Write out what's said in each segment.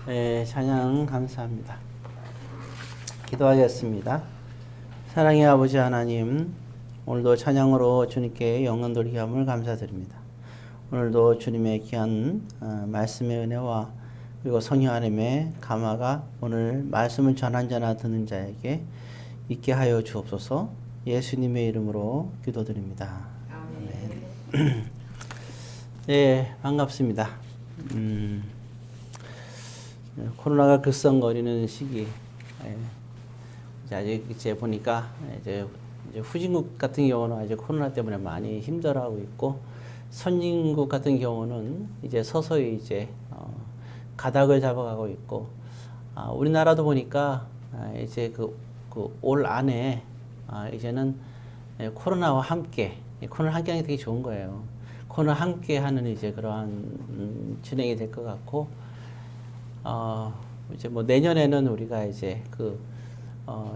네, 찬양 감사합니다. 기도하겠습니다. 사랑의 아버지 하나님, 오늘도 찬양으로 주님께 영광 돌리게 함을 감사드립니다. 오늘도 주님의 귀한 말씀의 은혜와 그리고 성령 하나님의 감화가 오늘 말씀을 전한자나 듣는 자에게 있게 하여 주옵소서. 예수님의 이름으로 기도드립니다. 아멘. 네, 반갑습니다. 코로나가 급성거리는 시기, 아직 이제 보니까 이제 후진국 같은 경우는 아직 코로나 때문에 많이 힘들어하고 있고, 선진국 같은 경우는 이제 서서히 이제 가닥을 잡아가고 있고, 우리나라도 보니까 이제 올 안에 이제는 코로나와 함께, 코로나 함께 하는 게 되게 좋은 거예요. 코로나 함께 하는 이제 그러한 진행이 될 것 같고, 이제 뭐 내년에는 우리가 이제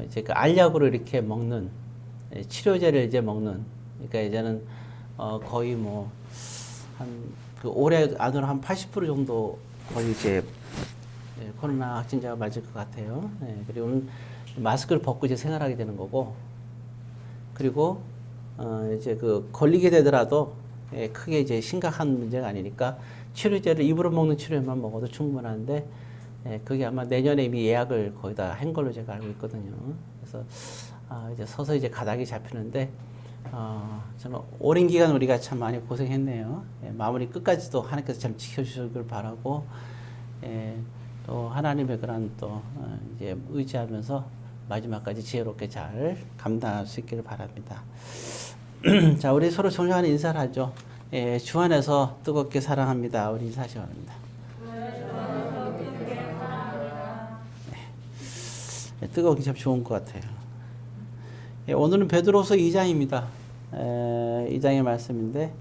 이제 그 알약으로 이렇게 먹는 치료제를 이제 먹는, 그러니까 이제는 거의 뭐 올해 안으로 한 80% 정도 거의 이제 코로나 확진자가 맞을 것 같아요. 그리고 마스크를 벗고 이제 생활하게 되는 거고, 그리고 이제 걸리게 되더라도 크게 이제 심각한 문제가 아니니까 치료제를 입으로 먹는 치료제만 먹어도 충분한데, 그게 아마 내년에 이미 예약을 거의 다 한 걸로 제가 알고 있거든요. 그래서 이제 서서히 이제 가닥이 잡히는데, 저는 오랜 기간 우리가 참 많이 고생했네요. 마무리 끝까지도 하나님께서 참 지켜주시길 바라고, 또 하나님의 그런 또 이제 의지하면서 마지막까지 지혜롭게 잘 감당할 수 있기를 바랍니다. 자, 우리 서로 존경하는 인사를 하죠. 주 안에서 뜨겁게 사랑합니다. 우리 인사하시기 바랍니다. 뜨거운 게 참 좋은 것 같아요. 오늘은 베드로서 2장입니다. 2장의 말씀인데,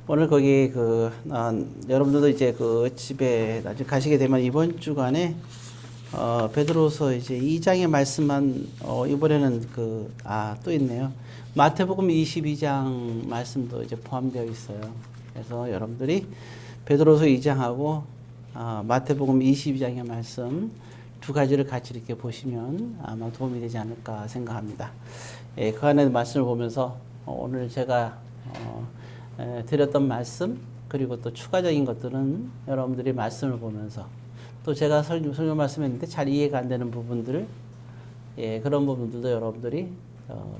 오늘 거기 여러분들도 이제 집에 나중에 가시게 되면 이번 주간에 베드로서 이제 2장의 말씀만 이번에는 또 있네요. 마태복음 22장 말씀도 이제 포함되어 있어요. 그래서 여러분들이 베드로서 2장하고 마태복음 22장의 말씀 두 가지를 같이 이렇게 보시면 아마 도움이 되지 않을까 생각합니다. 그 안에 말씀을 보면서 오늘 제가 드렸던 말씀, 그리고 또 추가적인 것들은 여러분들이 말씀을 보면서, 또 제가 설교 말씀했는데 잘 이해가 안 되는 부분들, 그런 부분들도 여러분들이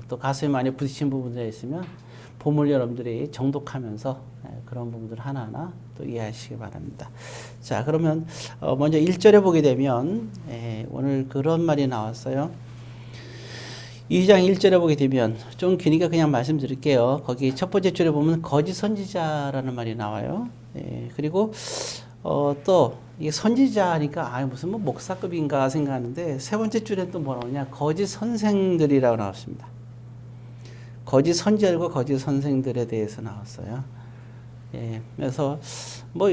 또 가슴에 많이 부딪힌 부분들이 있으면 본문 여러분들이 정독하면서 그런 부분들 하나하나 또 이해하시기 바랍니다. 자, 그러면 먼저 1절에 보게 되면 오늘 그런 말이 나왔어요. 2장 1절에 보게 되면 좀 기니까 그냥 말씀드릴게요. 거기 첫 번째 줄에 보면 거짓 선지자라는 말이 나와요. 그리고 또 이게 선지자 하니까 무슨 뭐 목사급인가 생각하는데, 세 번째 줄에 또 뭐라고 하냐, 거짓 선생들이라고 나왔습니다. 거짓 선지자들과 거짓 선생들에 대해서 나왔어요. 그래서 뭐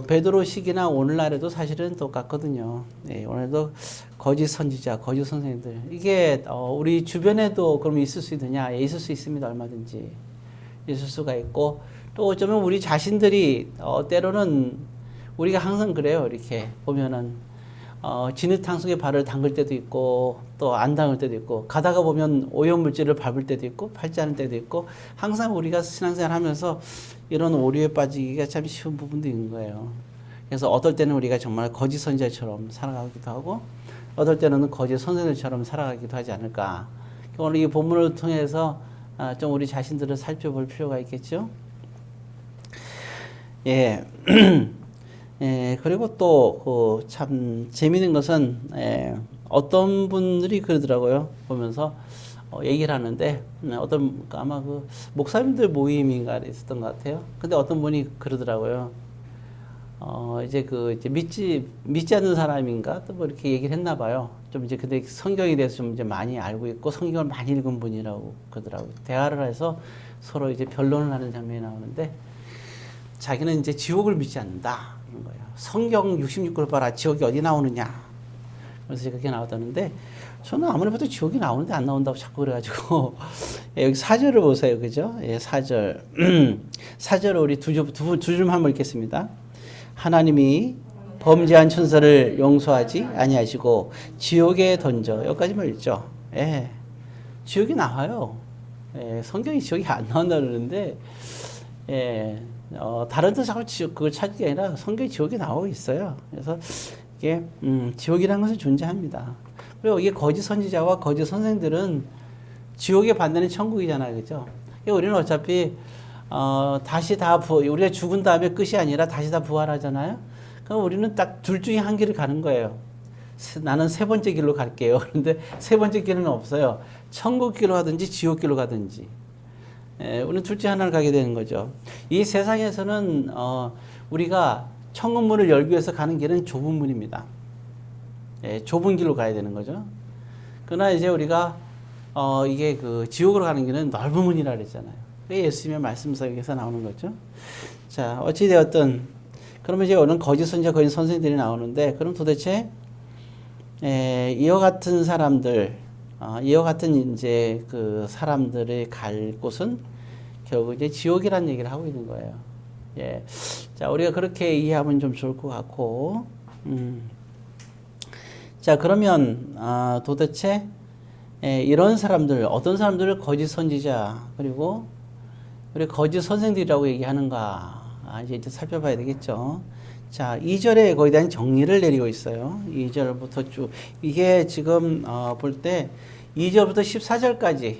베드로식이나 오늘날에도 사실은 똑같거든요. 오늘도 거짓 선지자, 거짓 선생님들, 이게 우리 주변에도 그럼 있을 수 있느냐? 있을 수 있습니다. 얼마든지 있을 수가 있고, 또 어쩌면 우리 자신들이 때로는 우리가 항상 그래요. 이렇게 보면은 진흙탕 속에 발을 담글 때도 있고 또 안 담글 때도 있고, 가다가 보면 오염물질을 밟을 때도 있고 밟지 않을 때도 있고, 항상 우리가 신앙생활 하면서 이런 오류에 빠지기가 참 쉬운 부분도 있는 거예요. 그래서 어떨 때는 우리가 정말 거짓 선지자처럼 살아가기도 하고, 어떨 때는 거짓 선생들처럼 살아가기도 하지 않을까. 오늘 이 본문을 통해서 좀 우리 자신들을 살펴볼 필요가 있겠죠. 그리고 또 참 재미있는 것은 어떤 분들이 그러더라고요. 보면서 얘기를 하는데, 아마 목사님들 모임인가 있었던 것 같아요. 근데 어떤 분이 그러더라고요. 이제 믿지 않는 사람인가 또 뭐 이렇게 얘기를 했나 봐요. 좀 이제 근데 성경에 대해서 좀 이제 많이 알고 있고 성경을 많이 읽은 분이라고 그러더라고요. 대화를 해서 서로 이제 변론을 하는 장면이 나오는데, 자기는 이제 지옥을 믿지 않는다 거예요. 성경 66권 봐라, 지옥이 어디 나오느냐. 그래서 그렇게 나왔다는데, 저는 아무리 봐도 지옥이 나오는데 안 나온다고 자꾸 그래가지고 예, 여기 4절을 보세요, 그죠? 예, 4절 4절을 우리 두 줄 한번 읽겠습니다. 하나님이 범죄한 천사를 용서하지 아니하시고 지옥에 던져, 여기까지만 읽죠. 예, 지옥이 나와요. 예, 성경이 지옥이 안 나온다 그러는데 예, 다른 데 자꾸 지옥 그걸 찾는 게 아니라 성경이 지옥이 나오고 있어요. 그래서 이게 지옥이라는 것은 존재합니다. 그리고 이게 거짓 선지자와 거짓 선생들은 지옥에 반대는 천국이잖아요, 그죠? 우리는 어차피 다시 다 우리가 죽은 다음에 끝이 아니라 다시 다 부활하잖아요. 그럼 우리는 딱 둘 중에 한 길을 가는 거예요. 나는 세 번째 길로 갈게요. 그런데 세 번째 길은 없어요. 천국 길로 가든지 지옥 길로 가든지. 예, 우리는 둘 중에 하나를 가게 되는 거죠. 이 세상에서는 우리가 천국 문을 열기 위해서 가는 길은 좁은 문입니다. 예, 좁은 길로 가야 되는 거죠. 그러나 이제 우리가 이게 그 지옥으로 가는 길은 넓은 문이라 그랬잖아요. 그게 예수님의 말씀에서 나오는 거죠. 자, 어찌 되었든 그러면 이제 오늘 거짓 선지자, 거짓 선생들이 나오는데, 그럼 도대체 이와 같은 사람들, 이와 같은 이제 그 사람들이 갈 곳은 결국 이제 지옥이라는 얘기를 하고 있는 거예요. 예, 자, 우리가 그렇게 이해하면 좀 좋을 것 같고, 자, 그러면 도대체 이런 사람들, 어떤 사람들을 거짓 선지자 그리고 우리 거짓 선생들이라고 얘기하는가? 이제 살펴봐야 되겠죠. 자, 2절에 거기에 대한 정리를 내리고 있어요. 2절부터 쭉. 이게 지금 볼 때 2절부터 14절까지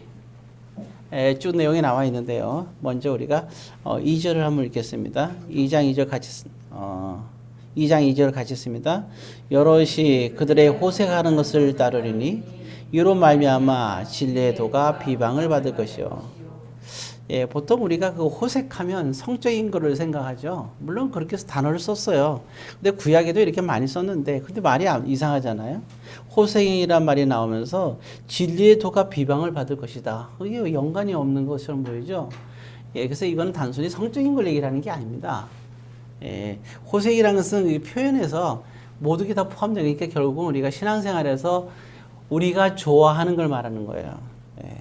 쭉 내용이 나와 있는데요. 먼저 우리가 2절을 한번 읽겠습니다. 2장 2절 같이 2장 2절 같이 씁니다. 여럿이 그들의 호색하는 것을 따르리니 이로 말미암아 진리의 도가 비방을 받을 것이요. 예, 보통 우리가 그 호색하면 성적인 거를 생각하죠. 물론 그렇게 해서 단어를 썼어요. 근데 구약에도 이렇게 많이 썼는데, 근데 말이 이상하잖아요. 호색이란 말이 나오면서 진리의 도가 비방을 받을 것이다. 이게 연관이 없는 것처럼 보이죠. 예, 그래서 이건 단순히 성적인 걸 얘기하는 게 아닙니다. 예, 호색이라는 것은 이 표현에서 모든 게 다 포함되니까 결국은 우리가 신앙생활에서 우리가 좋아하는 걸 말하는 거예요. 예.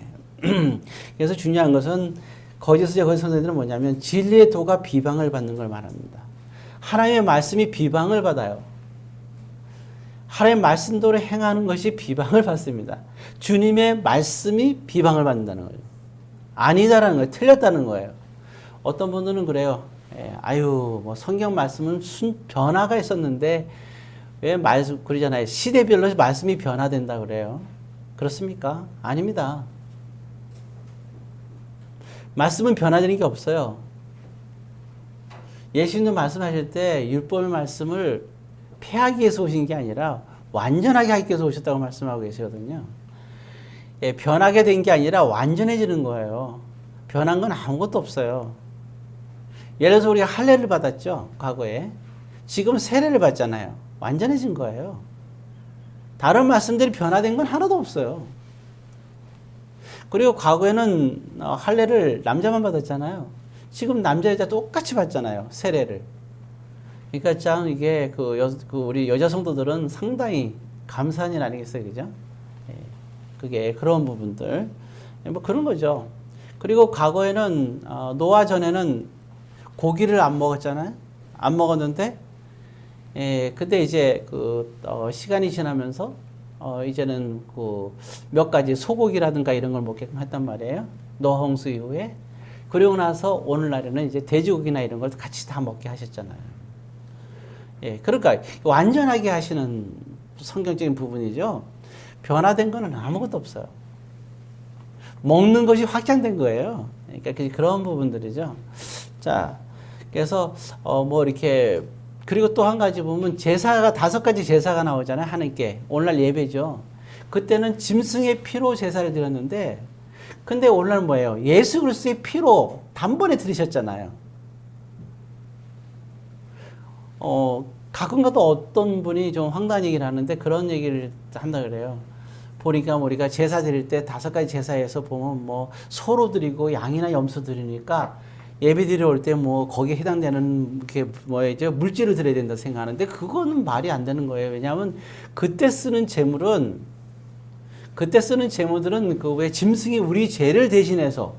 그래서 중요한 것은 거짓 선지자, 거짓 선생들은 뭐냐면 진리의 도가 비방을 받는 걸 말합니다. 하나님의 말씀이 비방을 받아요. 하나님의 말씀대로 행하는 것이 비방을 받습니다. 주님의 말씀이 비방을 받는다는 거예요. 아니다라는 거예요. 틀렸다는 거예요. 어떤 분들은 그래요. 아유, 뭐 성경 말씀은 변화가 있었는데 왜 말씀 그러잖아요. 시대별로 말씀이 변화된다 그래요. 그렇습니까? 아닙니다. 말씀은 변화되는 게 없어요. 예수님도 말씀하실 때 율법의 말씀을 폐하기 위해서 오신 게 아니라 완전하게 하기 위해서 오셨다고 말씀하고 계시거든요. 예, 변하게 된 게 아니라 완전해지는 거예요. 변한 건 아무것도 없어요. 예를 들어서 우리가 할례를 받았죠, 과거에. 지금 세례를 받잖아요. 완전해진 거예요. 다른 말씀들이 변화된 건 하나도 없어요. 그리고 과거에는 할례를 남자만 받았잖아요. 지금 남자 여자 똑같이 받잖아요, 세례를. 그러니까 참 이게 우리 여자 성도들은 상당히 감사한 일 아니겠어요, 그죠? 예, 그게 그런 부분들 뭐 그런 거죠. 그리고 과거에는 노아 전에는 고기를 안 먹었잖아요. 안 먹었는데, 근데 이제 시간이 지나면서 이제는 몇 가지 소고기라든가 이런 걸 먹게끔 했단 말이에요. 노아 홍수 이후에. 그리고 나서 오늘날에는 이제 돼지고기나 이런 걸 같이 다 먹게 하셨잖아요. 예, 그러니까 완전하게 하시는 성경적인 부분이죠. 변화된 거는 아무것도 없어요. 먹는 것이 확장된 거예요. 그러니까 그런 부분들이죠. 자, 그래서 뭐 이렇게 그리고 또 한 가지 보면 제사가 5가지 제사가 나오잖아요. 하나님께 오늘날 예배죠. 그때는 짐승의 피로 제사를 드렸는데, 근데 오늘날 뭐예요? 예수 그리스도의 피로 단번에 드리셨잖아요. 가끔가다 어떤 분이 좀 황당한 얘기를 하는데 그런 얘기를 한다 그래요. 보니까 우리가 제사 드릴 때 5가지 제사에서 보면 뭐 소로 드리고 양이나 염소 드리니까 예배 드리러 올 때 뭐 거기에 해당되는 물질을 드려야 된다 생각하는데 그거는 말이 안 되는 거예요. 왜냐하면 그때 쓰는 제물은 그때 쓰는 제물들은 그 왜 짐승이 우리 죄를 대신해서,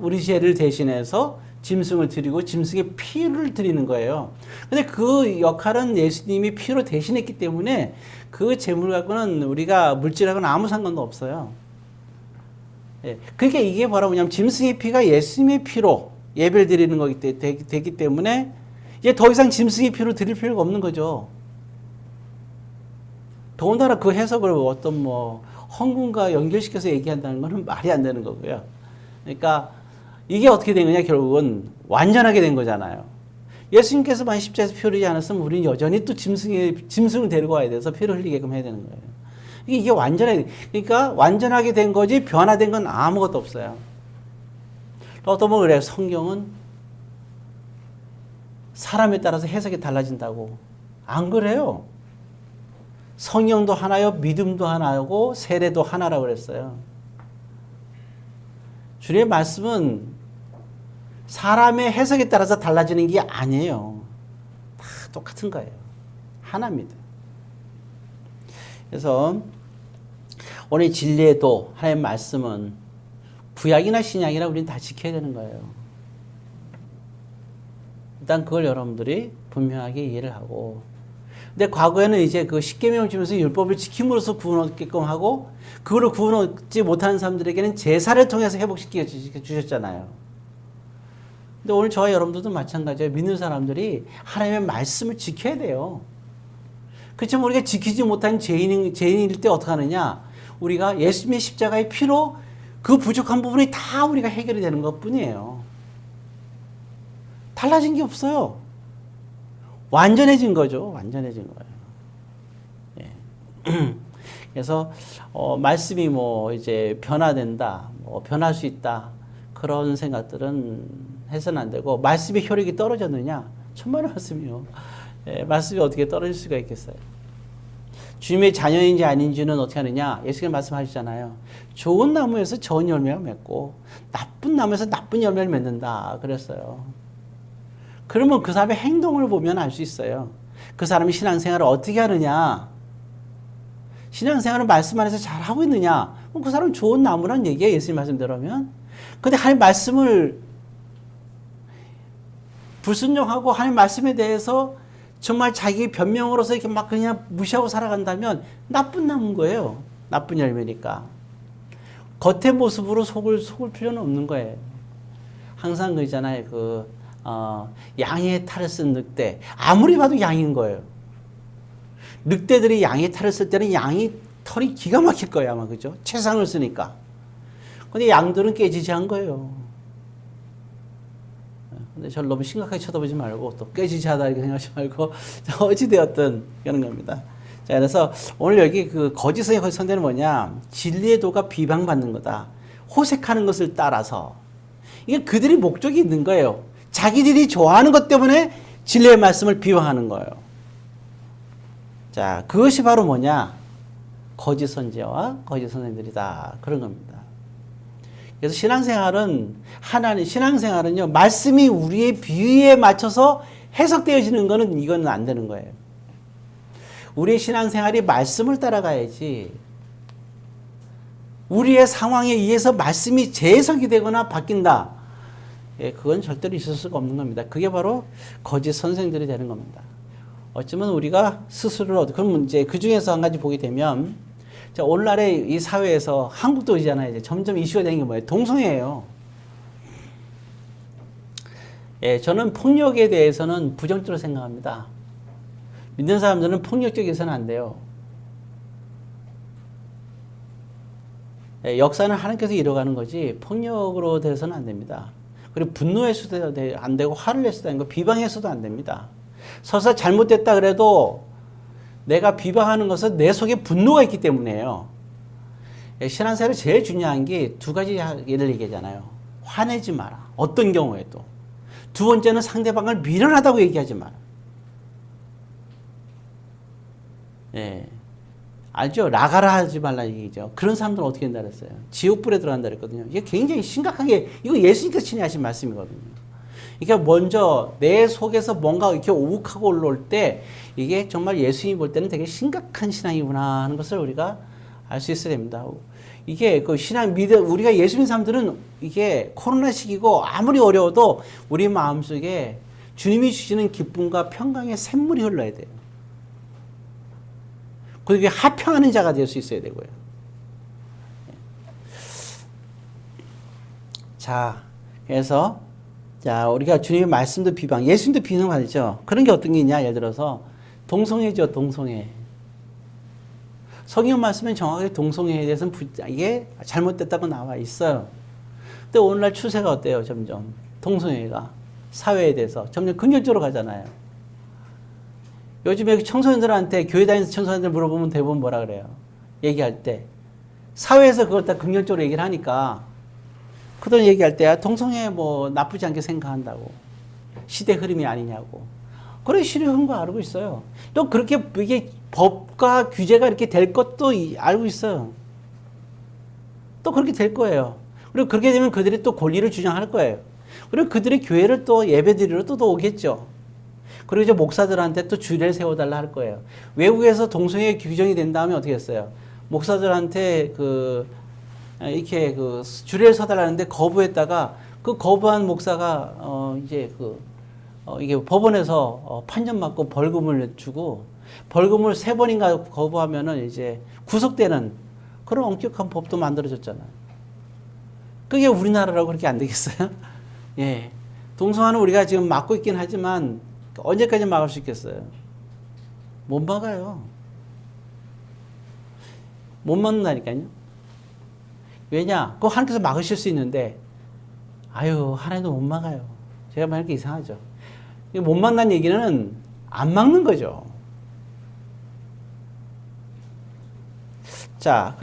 우리 죄를 대신해서 짐승을 드리고 짐승의 피를 드리는 거예요. 근데 그 역할은 예수님이 피로 대신했기 때문에 그 제물 갖고는 우리가 물질하고는 아무 상관도 없어요. 예. 그러니까 이게 바로 뭐냐면 짐승의 피가 예수님의 피로 예배를 드리는 거기 되기 때문에 이제 더 이상 짐승의 피로 드릴 필요가 없는 거죠. 더군다나 그 해석을 어떤 뭐 헌금과 연결시켜서 얘기한다는 것은 말이 안 되는 거고요. 그러니까 이게 어떻게 된 거냐, 결국은 완전하게 된 거잖아요. 예수님께서 만약 십자가에서 피 흘리지 않았으면 우리는 여전히 또 짐승을 데리고 와야 돼서 피를 흘리게끔 해야 되는 거예요. 이게 그러니까 완전하게 된 거지 변화된 건 아무것도 없어요. 어떤 분은 그래요. 성경은 사람에 따라서 해석이 달라진다고. 안 그래요. 성령도 하나요, 믿음도 하나고 세례도 하나라고 그랬어요. 주님의 말씀은 사람의 해석에 따라서 달라지는 게 아니에요. 다 똑같은 거예요. 하나입니다. 그래서 오늘 진리에도 하나님의 말씀은 구약이나 신약이나 우리는 다 지켜야 되는 거예요. 일단 그걸 여러분들이 분명하게 이해를 하고, 근데 과거에는 이제 그 십계명을 주면서 율법을 지킴으로써 구원 얻게끔 하고, 그거를 구원 얻지 못하는 사람들에게는 제사를 통해서 회복시켜 주셨잖아요. 근데 오늘 저와 여러분들도 마찬가지예요. 믿는 사람들이 하나님의 말씀을 지켜야 돼요. 그렇지만 우리가 지키지 못한 죄인일 때 어떻게 하느냐? 우리가 예수님의 십자가의 피로 그 부족한 부분이 다 우리가 해결이 되는 것 뿐이에요. 달라진 게 없어요. 완전해진 거죠. 완전해진 거예요. 예. 그래서 말씀이 뭐 이제 변화된다, 뭐 변할 수 있다, 그런 생각들은 해서는 안 되고, 말씀의 효력이 떨어졌느냐? 천만의 말씀이요. 예, 말씀이 어떻게 떨어질 수가 있겠어요? 주님의 자녀인지 아닌지는 어떻게 하느냐? 예수님이 말씀하시잖아요. 좋은 나무에서 좋은 열매가 맺고 나쁜 나무에서 나쁜 열매를 맺는다 그랬어요. 그러면 그 사람의 행동을 보면 알 수 있어요. 그 사람이 신앙생활을 어떻게 하느냐? 신앙생활을 말씀 안에서 잘 하고 있느냐? 그 사람은 좋은 나무란 얘기예요. 예수님 말씀대로면. 근데 하나님 말씀을 불순종하고 하나님 말씀에 대해서 정말 자기 변명으로서 이렇게 막 그냥 무시하고 살아간다면 나쁜 나무인 거예요. 나쁜 열매니까. 겉의 모습으로 속을 필요는 없는 거예요. 항상 그러잖아요. 양의 탈을 쓴 늑대. 아무리 봐도 양인 거예요. 늑대들이 양의 탈을 쓸 때는 양이 털이 기가 막힐 거예요, 아마. 그죠? 최상을 쓰니까. 근데 양들은 깨지지 않은 거예요. 근데 저를 너무 심각하게 쳐다보지 말고 또 깨지지 하다 이렇게 생각하지 말고 어찌되었든 그런 겁니다. 자, 그래서 오늘 여기 그 거짓의 선대는 뭐냐? 진리의 도가 비방받는 거다. 호색하는 것을 따라서. 이게 그들이 목적이 있는 거예요. 자기들이 좋아하는 것 때문에 진리의 말씀을 비방하는 거예요. 자, 그것이 바로 뭐냐? 거짓 선지자와 거짓 선생들이다. 그런 겁니다. 그래서 신앙생활은요, 말씀이 우리의 비위에 맞춰서 해석되어지는 거는 이건 안 되는 거예요. 우리의 신앙생활이 말씀을 따라가야지, 우리의 상황에 의해서 말씀이 재해석이 되거나 바뀐다. 예, 그건 절대로 있을 수가 없는 겁니다. 그게 바로 거짓 선생들이 되는 겁니다. 어쩌면 우리가 스스로를, 그럼 이제 그 중에서 한 가지 보게 되면, 자, 오늘날의 이 사회에서 한국도 이잖아요. 이제 점점 이슈가 되는 게 뭐예요? 동성애예요. 예, 저는 폭력에 대해서는 부정적으로 생각합니다. 믿는 사람들은 폭력적이어서는 안 돼요. 예, 역사는 하나님께서 이뤄가는 거지 폭력으로 돼서는 안 됩니다. 그리고 분노해서도 안 되고 화를 내서도 안 되고 비방해서도 안 됩니다. 설사 잘못됐다 그래도 내가 비방하는 것은 내 속에 분노가 있기 때문에요. 신앙생활에 제일 중요한 게 두 가지 예를 얘기하잖아요. 화내지 마라. 어떤 경우에도. 두 번째는 상대방을 미련하다고 얘기하지 마라. 예. 알죠? 나가라 하지 말라 얘기죠. 그런 사람들은 어떻게 된다 그랬어요? 지옥불에 들어간다 그랬거든요. 이게 굉장히 심각하게, 이거 예수님께서 친히 하신 말씀이거든요. 그러니까 먼저 내 속에서 뭔가 이렇게 오욱하고 올라올 때 이게 정말 예수님이 볼 때는 되게 심각한 신앙이구나 하는 것을 우리가 알 수 있어야 됩니다. 이게 그 신앙 믿음, 우리가 예수 믿는 사람들은 이게 코로나 시기고 아무리 어려워도 우리 마음속에 주님이 주시는 기쁨과 평강의 샘물이 흘러야 돼요. 그리고 화평하는 자가 될 수 있어야 되고요. 자, 그래서 자, 우리가 주님의 말씀도 비방, 예수님도 비방하죠. 그런 게 어떤 게 있냐? 예를 들어서 동성애죠, 동성애. 성경 말씀은 정확하게 동성애에 대해서는 이게 잘못됐다고 나와 있어요. 근데 오늘날 추세가 어때요? 점점 동성애가 사회에 대해서 점점 긍정적으로 가잖아요. 요즘에 청소년들한테 교회 다니면서 청소년들 물어보면 대부분 뭐라 그래요? 얘기할 때 사회에서 그걸 다 긍정적으로 얘기를 하니까 그들 얘기할 때 동성애 뭐 나쁘지 않게 생각한다고, 시대 흐름이 아니냐고. 그래, 시대한 거 알고 있어요. 또 그렇게 이게 법과 규제가 이렇게 될 것도 알고 있어요. 또 그렇게 될 거예요. 그리고 그렇게 되면 그들이 또 권리를 주장할 거예요. 그리고 그들의 교회를 또 예배드리러 또 오겠죠. 그리고 이제 목사들한테 또 주례를 세워달라 할 거예요. 외국에서 동성애 규정이 된 다음에 어떻게 했어요? 목사들한테 이렇게 주례를 서달라는데 거부했다가 그 거부한 목사가 이게 법원에서 판정 받고 벌금을 주고 벌금을 3번인가 거부하면은 이제 구속되는 그런 엄격한 법도 만들어졌잖아요. 그게 우리나라라고 그렇게 안 되겠어요? 예. 동성애는 우리가 지금 막고 있긴 하지만 언제까지 막을 수 있겠어요? 못 막아요. 못 막는다니까요. 왜냐? 그거 하나님께서 막으실 수 있는데, 아유, 하나님도 못 막아요. 제가 말하는 게 이상하죠. 못 막는 얘기는 안 막는 거죠. 자,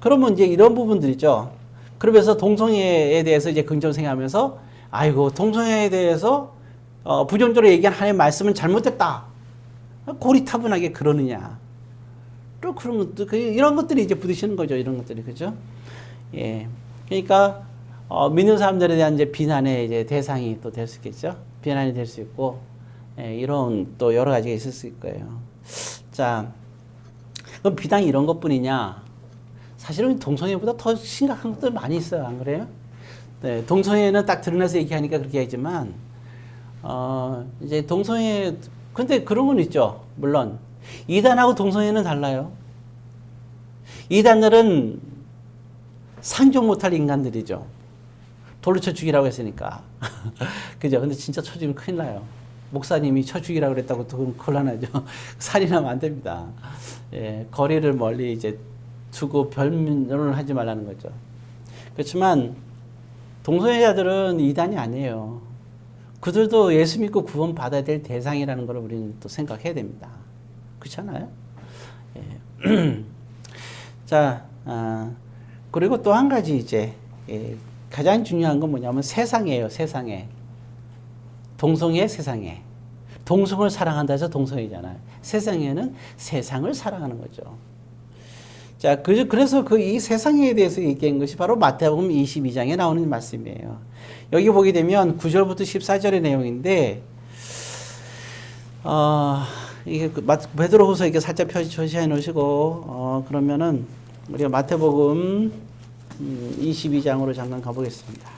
그러면 이제 이런 부분들이죠. 그러면서 동성애에 대해서 이제 긍정 생각하면서, 아이고, 동성애에 대해서 부정적으로 얘기한 하나님의 말씀은 잘못됐다. 고리타분하게 그러느냐. 또 그런 것도, 이런 것들이 이제 부딪히는 거죠. 이런 것들이. 그죠? 예. 그러니까, 믿는 사람들에 대한 이제 비난의 이제 대상이 또 될 수 있겠죠. 비난이 될 수 있고, 예, 이런 또 여러 가지가 있을 수 있을 거예요. 자, 그럼 비단이 이런 것 뿐이냐? 사실은 동성애보다 더 심각한 것들 많이 있어요. 안 그래요? 네, 동성애는 딱 드러나서 얘기하니까 그렇게 하지만, 이제 동성애, 근데 그런 건 있죠. 물론. 이단하고 동성애는 달라요. 이단들은 상종 못할 인간들이죠. 돌로 쳐 죽이라고 했으니까. 그죠? 근데 진짜 쳐 죽이면 큰일 나요. 목사님이 쳐 죽이라고 그랬다고 그건 곤란하죠. 살인하면 안 됩니다. 예, 거리를 멀리 이제 두고 변론을 하지 말라는 거죠. 그렇지만 동성애자들은 이단이 아니에요. 그들도 예수 믿고 구원 받아야 될 대상이라는 걸 우리는 또 생각해야 됩니다. 그렇잖아요? 예. 자, 그리고 또 한 가지 이제 가장 중요한 건 뭐냐면 세상이에요. 세상에. 동성애 세상에. 동성을 사랑한다 해서 동성애잖아요. 세상에는 세상을 사랑하는 거죠. 자, 그래서 이 세상에 대해서 얘기한 것이 바로 마태복음 22장에 나오는 말씀이에요. 여기 보게 되면 9절부터 14절의 내용인데, 이게 베드로후서 이렇게 살짝 표시해 놓으시고, 그러면은 우리가 마태복음 22장으로 잠깐 가보겠습니다.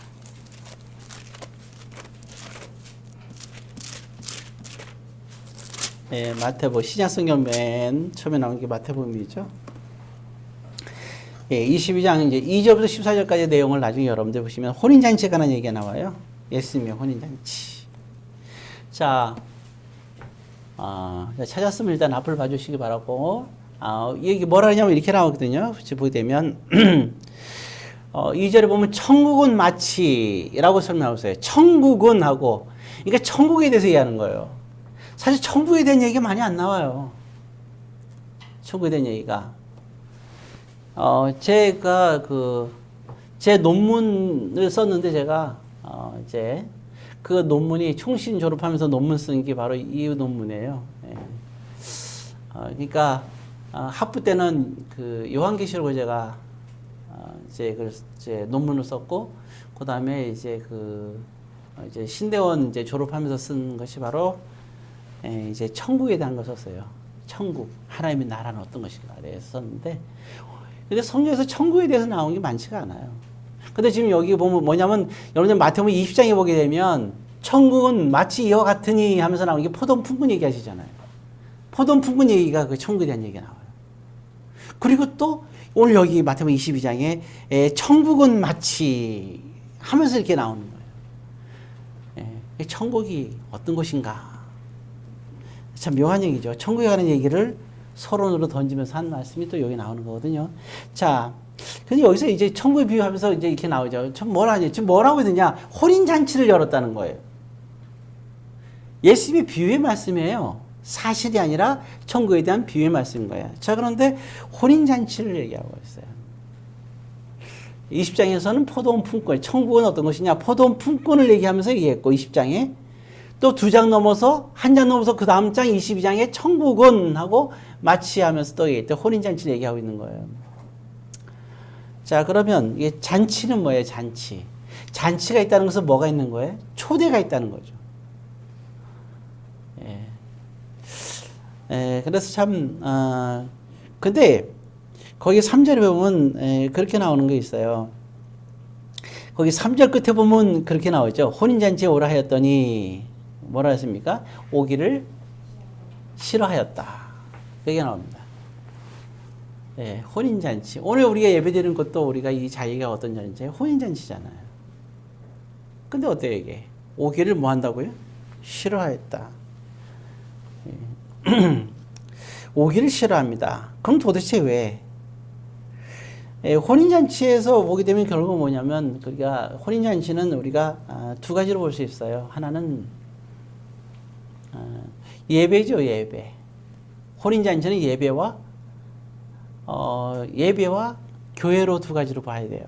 네, 마태복음 신약성경 맨 처음에 나온 게 마태복음이죠. 예, 22장 이제 2절부터 14절까지 내용을 나중에 여러분들 보시면 혼인잔치에 관한 얘기가 나와요. 예수님의 혼인잔치. 자, 찾았으면 일단 앞을 봐주시기 바라고. 이게 뭐라 하냐면 이렇게 나오거든요. 보게 되면 2절에 보면 천국은 마치라고 설명하고 있어요. 천국은 하고, 그러니까 천국에 대해서 얘기하는 거예요. 사실 천국에 대한 얘기가 많이 안 나와요. 천국에 대한 얘기가. 제가 제 논문을 썼는데 제가 이제 그 논문이 총신 졸업하면서 논문 쓴 게 바로 이 논문이에요. 예. 그러니까 학부 때는 요한계시록을 제가 이제 논문을 썼고, 그 다음에 이제 이제 신대원 이제 졸업하면서 쓴 것이 바로 이제 천국에 대한 걸 썼어요. 천국, 하나님의 나라는 어떤 것인가 대해서 썼는데, 근데 성경에서 천국에 대해서 나온 게 많지가 않아요. 근데 지금 여기 보면 뭐냐면 여러분들 마태복음 20장에 보게 되면 천국은 마치 이와 같으니 하면서 나오는 게 포도원 품꾼 얘기하시잖아요. 포도원 품꾼 얘기가 그 천국에 대한 얘기가 나와요. 그리고 또 오늘 여기 마태복음 22장에 천국은 마치 하면서 이렇게 나오는 거예요. 천국이 어떤 곳인가. 참 묘한 얘기죠. 천국에 가는 얘기를 서론으로 던지면서 한 말씀이 또 여기 나오는 거거든요. 자, 근데 여기서 이제 천국에 비유하면서 이제 이렇게 나오죠. 지금 뭐라고 했느냐? 혼인잔치를 열었다는 거예요. 예수님의 비유의 말씀이에요. 사실이 아니라 천국에 대한 비유의 말씀인 거예요. 자, 그런데 혼인잔치를 얘기하고 있어요. 20장에서는 포도원 품꾼, 천국은 어떤 것이냐? 포도원 품꾼을 얘기하면서 얘기했고, 20장에. 또 2장 넘어서, 한 장 넘어서 그 다음 장 22장에 천국은 하고 마치 하면서 또 얘기했대. 혼인잔치를 얘기하고 있는 거예요. 자, 그러면 이게 잔치는 뭐예요? 잔치. 잔치가 있다는 것은 뭐가 있는 거예요? 초대가 있다는 거죠. 그래서 참, 근데 거기 3절에 보면 그렇게 나오는 게 있어요. 거기 3절 끝에 보면 그렇게 나오죠. 혼인잔치에 오라 하였더니 뭐라 했습니까? 오기를 싫어하였다. 그게 나옵니다. 혼인잔치. 오늘 우리가 예배드리는 것도 우리가 이 자리가 어떤 잔치예요? 혼인잔치잖아요. 근데 어때요, 이게? 오기를 뭐 한다고요? 싫어하였다. 오기를 싫어합니다. 그럼 도대체 왜? 혼인잔치에서 보게 되면 결국은 뭐냐면, 그러니까 혼인잔치는 우리가 두 가지로 볼 수 있어요. 하나는 예배죠, 예배. 혼인잔치는 예배와 교회로 두 가지로 봐야 돼요.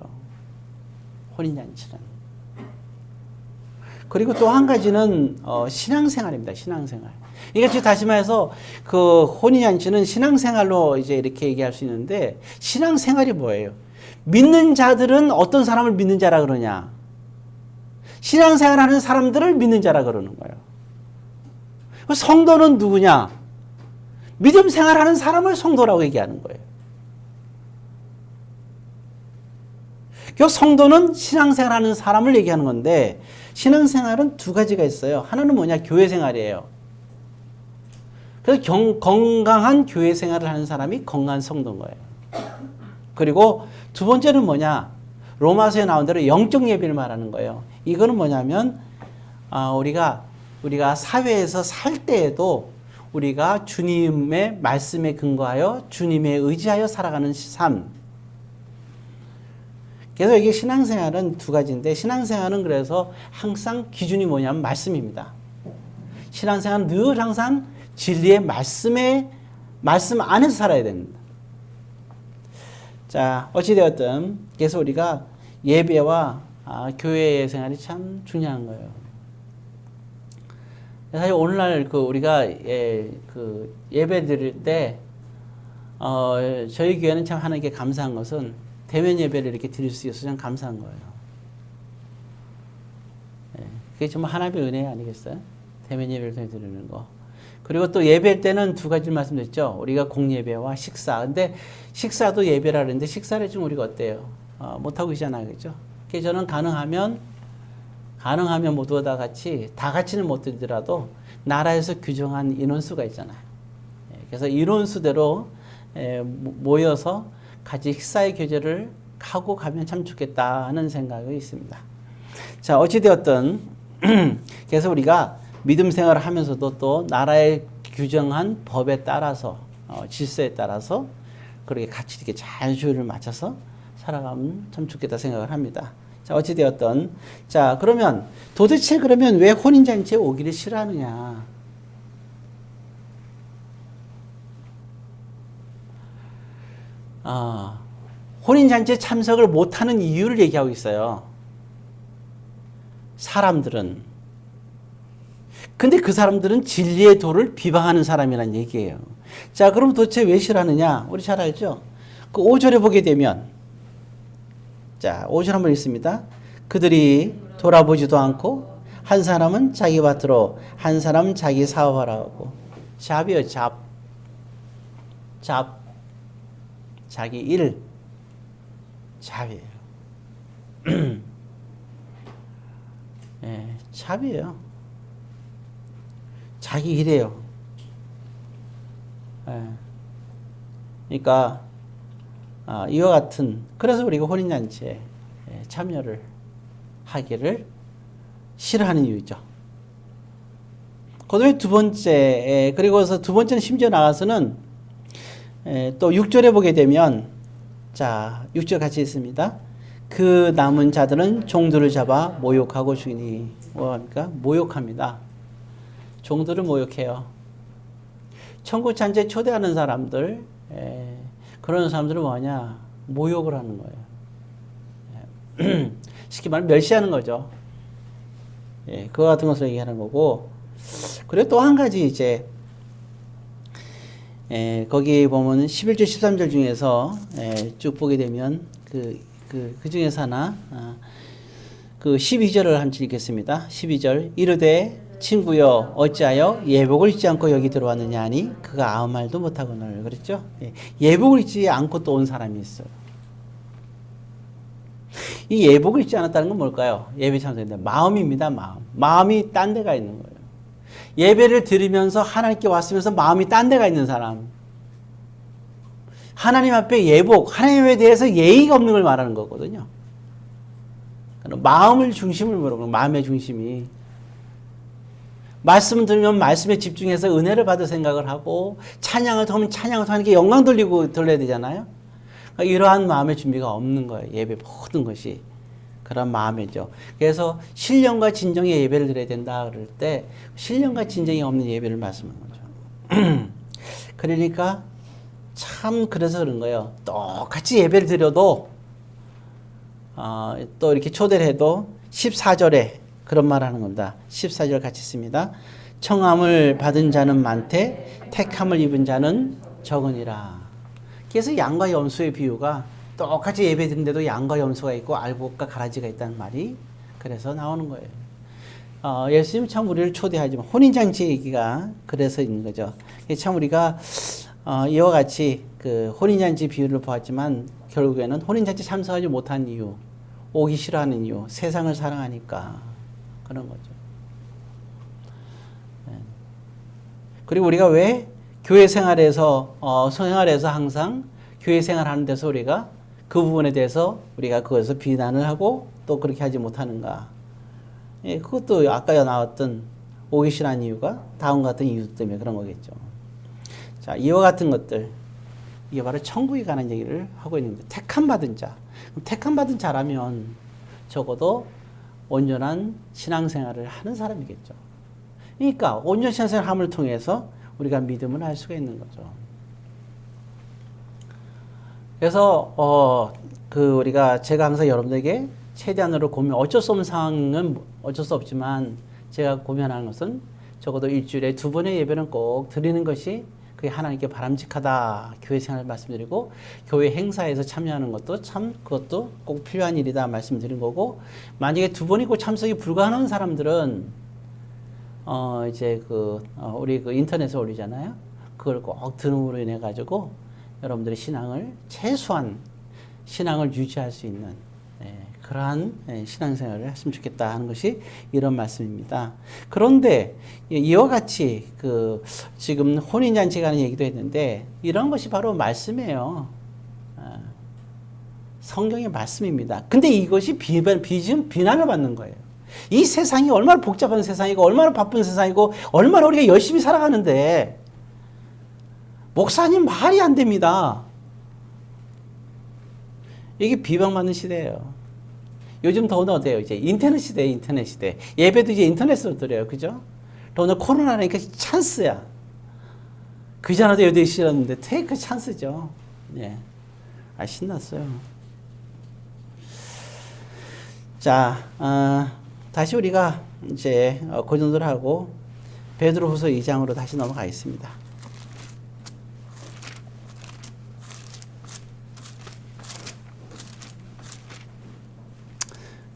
혼인잔치는. 그리고 또 한 가지는 신앙생활입니다. 신앙생활. 그러니까 지금 다시 말해서 그 혼인잔치는 신앙생활로 이제 이렇게 얘기할 수 있는데, 신앙생활이 뭐예요? 믿는 자들은 어떤 사람을 믿는 자라 그러냐? 신앙생활하는 사람들을 믿는 자라 그러는 거예요. 성도는 누구냐? 믿음 생활하는 사람을 성도라고 얘기하는 거예요. 그 성도는 신앙생활하는 사람을 얘기하는 건데, 신앙생활은 두 가지가 있어요. 하나는 뭐냐? 교회생활이에요. 그래서 건강한 교회생활을 하는 사람이 건강한 성도인 거예요. 그리고 두 번째는 뭐냐? 로마서에 나온 대로 영적 예배를 말하는 거예요. 이거는 뭐냐면 우리가 사회에서 살 때에도 우리가 주님의 말씀에 근거하여 주님에 의지하여 살아가는 삶. 그래서 이게 신앙생활은 두 가지인데, 신앙생활은 그래서 항상 기준이 뭐냐면 말씀입니다. 신앙생활은 늘 항상 진리의 말씀 안에서 살아야 됩니다. 자, 어찌되었든 그래서 우리가 예배와 교회의 생활이 참 중요한 거예요. 사실 오늘날 우리가 예배 드릴 때 저희 교회는 참 하나님께 감사한 것은 대면 예배를 이렇게 드릴 수 있어서 참 감사한 거예요. 그게 정말 하나님의 은혜 아니겠어요? 대면 예배를 드리는 거. 그리고 또 예배할 때는 두 가지를 말씀드렸죠. 우리가 공예배와 식사. 근데 식사도 예배라 그러는데 식사를 좀 우리가 어때요? 못하고 계시잖아요. 그죠? 그래서 저는 가능하면 모두가 다 같이는 못 드리더라도 나라에서 규정한 인원수가 있잖아요. 그래서 인원수대로 모여서 같이 식사의 교제를 하고 가면 참 좋겠다 하는 생각이 있습니다. 자, 어찌되었든 그래서 우리가 믿음 생활을 하면서도 또 나라의 규정한 법에 따라서 질서에 따라서 그렇게 같이 이렇게 잘 조율을 맞춰서 살아가면 참 좋겠다 생각을 합니다. 자, 어찌되었든 자, 그러면 도대체 왜 혼인잔치에 오기를 싫어하느냐? 혼인잔치에 참석을 못하는 이유를 얘기하고 있어요. 사람들은. 근데 그 사람들은 진리의 도를 비방하는 사람이란 얘기예요. 자, 그럼 도대체 왜 싫어하느냐? 우리 잘 알죠? 그 5절에 보게 되면, 자, 5절 한번 읽습니다. 그들이 돌아보지도 않고, 한 사람은 자기 밭으로, 한 사람은 자기 사업하라고. 잡이요, 잡. 자기 일. 잡이에요. 예, 잡이에요. 자기 일이에요. 예. 그러니까 이와 같은, 그래서 우리가 혼인잔치에 참여를 하기를 싫어하는 이유죠. 그 다음에 두 번째, 그리고서 두 번째는 심지어 나가서는 또 6절에 보게 되면, 자, 6절 같이 있습니다. 그 남은 자들은 종들을 잡아 모욕하고 죽이니, 뭐합니까? 모욕합니다. 종들을 모욕해요. 천국 잔치에 초대하는 사람들, 그런 사람들은 뭐냐? 모욕을 하는 거예요. 쉽게 말하면 멸시하는 거죠. 그거 같은 것을 얘기하는 거고, 그리고 또 한 가지 이제, 거기 보면 11절, 13절 중에서 쭉 보게 되면 그 중에서 하나, 그 12절을 함께 읽겠습니다. 12절. 이르되 친구여 어찌하여 예복을 입지 않고 여기 들어왔느냐 하니 그가 아무 말도 못하거늘. 그랬죠? 예복을 입지 않고 또 온 사람이 있어요. 이 예복을 입지 않았다는 건 뭘까요? 예배 참석인데 마음입니다. 마음이 딴 데가 있는 거예요. 예배를 드리면서 하나님께 왔으면서 마음이 딴 데가 있는 사람. 하나님 앞에 예복, 하나님에 대해서 예의가 없는 걸 말하는 거거든요. 마음을 중심을 물어보는, 마음의 중심이. 말씀을 들으면 말씀에 집중해서 은혜를 받을 생각을 하고, 찬양을 하면 찬양을 하나님께 영광 돌려야 되잖아요. 그러니까 이러한 마음의 준비가 없는 거예요. 예배 모든 것이. 그런 마음이죠. 그래서 신령과 진정의 예배를 드려야 된다 그럴 때 신령과 진정이 없는 예배를 말씀하는 거죠. 그러니까 참 그래서 그런 거예요. 똑같이 예배를 드려도 또 이렇게 초대를 해도 14절에 그런 말 하는 겁니다. 14절 같이 씁니다. 청함을 받은 자는 많되 택함을 입은 자는 적으니라. 그래서 양과 염소의 비유가 똑같이 예배 드리는데도 양과 염소가 있고 알곡과 가라지가 있다는 말이 그래서 나오는 거예요. 예수님 참 우리를 초대하지만 혼인잔치 얘기가 그래서 있는 거죠. 참 우리가 이와 같이 그 혼인잔치 비유를 보았지만 결국에는 혼인잔치 참석하지 못한 이유, 오기 싫어하는 이유, 세상을 사랑하니까 그런 거죠. 그리고 우리가 왜 교회 생활에서 항상 교회 생활하는 데서 우리가 그 부분에 대해서 우리가 그것을 비난을 하고 또 그렇게 하지 못하는가? 그것도 아까 나왔던 오기 싫어하는 이유가 다음과 같은 이유 때문에 그런 거겠죠. 자, 이와 같은 것들, 이게 바로 천국에 관한 얘기를 하고 있는 거예요. 택함 받은 자. 택함 받은 자라면 적어도 온전한 신앙생활을 하는 사람이겠죠. 그러니까 온전한 신앙생활함을 통해서 우리가 믿음을 알 수가 있는 거죠. 그래서 제가 항상 여러분들에게 최대한으로 어쩔 수 없는 상황은 어쩔 수 없지만 제가 고민하는 것은 적어도 일주일에 2번의 예배는 꼭 드리는 것이 그게 하나님께 바람직하다. 교회 생활을 말씀드리고 교회 행사에서 참여하는 것도 그것도 꼭 필요한 일이다 말씀드린 거고, 만약에 2번이고 참석이 불가능한 사람들은 우리 인터넷에 올리잖아요. 그걸 꼭 들음으로 인해 가지고 여러분들의 최소한 신앙을 유지할 수 있는 그러한 신앙생활을 했으면 좋겠다 하는 것이 이런 말씀입니다. 그런데 이와 같이 지금 혼인잔치에 관한 얘기도 했는데 이런 것이 바로 말씀이에요. 성경의 말씀입니다. 근데 이것이 비난을 받는 거예요. 이 세상이 얼마나 복잡한 세상이고 얼마나 바쁜 세상이고 얼마나 우리가 열심히 살아가는데 목사님 말이 안 됩니다. 이게 비방받는 시대예요. 요즘 더우나 어때요? 이제 인터넷 시대. 예배도 이제 인터넷으로 드려요. 그죠? 오늘 코로나니까 찬스야. 그전에도 여기 싫었는데 테이크 찬스죠. 예. 신났어요. 자, 다시 우리가 이제 고전도를 하고 베드로후서 2장으로 다시 넘어가겠습니다.